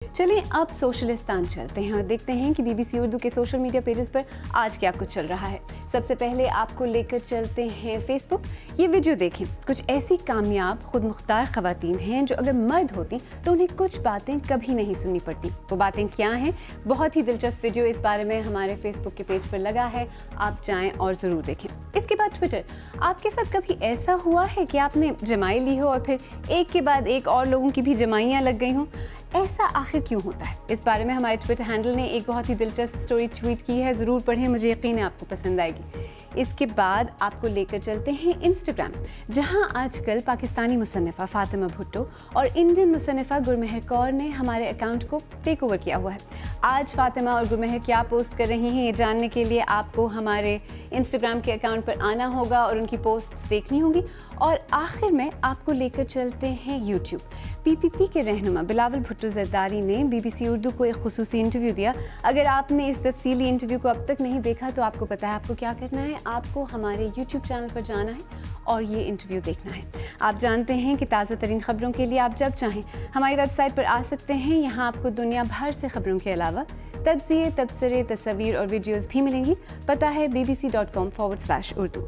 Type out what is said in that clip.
चलिए अब सोशलिस्तान चलते हैं और देखते हैं कि बीबीसी उर्दू के सोशल मीडिया पेजेस पर आज क्या कुछ चल रहा है। सबसे पहले आपको लेकर चलते हैं फेसबुक। ये वीडियो देखें। कुछ ऐसी कामयाब खुद मुख्तार ख़वातीन हैं जो अगर मर्द होती तो उन्हें कुछ बातें कभी नहीं सुननी पड़ती। वो बातें क्या हैं? बहुत ही दिलचस्प वीडियो इस बारे में हमारे फेसबुक के पेज पर लगा है, आप जाएँ और ज़रूर देखें। इसके बाद ट्विटर। आपके साथ कभी ऐसा हुआ है कि आपने जमाई ली हो और फिर एक के बाद एक और लोगों की भी जमाइयाँ लग गई हों? ऐसा आखिर क्यों होता है? इस बारे में हमारे ट्विटर हैंडल ने एक बहुत ही दिलचस्प स्टोरी ट्वीट की है, ज़रूर पढ़ें, मुझे यकीन है आपको पसंद आएगी। इसके बाद आपको लेकर चलते हैं इंस्टाग्राम, जहां आजकल पाकिस्तानी मुसन्निफ़ा फातिमा भुट्टो और इंडियन मुसन्निफ़ा गुरमेहर कौर ने हमारे अकाउंट को टेक ओवर किया हुआ है। आज फातिमा और गुरमेहर क्या पोस्ट कर रही हैं, ये जानने के लिए आपको हमारे इंस्टाग्राम के अकाउंट पर आना होगा और उनकी पोस्ट्स देखनी होंगी। और आखिर में आपको लेकर चलते हैं यूट्यूब। पीपीपी के रहनुमा बिलावल भुट्टो ज़रदारी ने बीबीसी उर्दू को एक खुसूसी इंटरव्यू दिया। अगर आपने इस तफसीली इंटरव्यू को अब तक नहीं देखा तो आपको पता है आपको क्या करना है। आपको हमारे यूट्यूब चैनल पर जाना है और ये इंटरव्यू देखना है। आप जानते हैं कि ताज़ा तरीन खबरों के लिए आप जब चाहें हमारी वेबसाइट पर आ सकते हैं। यहाँ आपको दुनिया भर से खबरों के अलावा तज्ज़िये, तबसरे, तस्वीर और वीडियोज़ भी मिलेंगी। पता है bbc.com/urdu।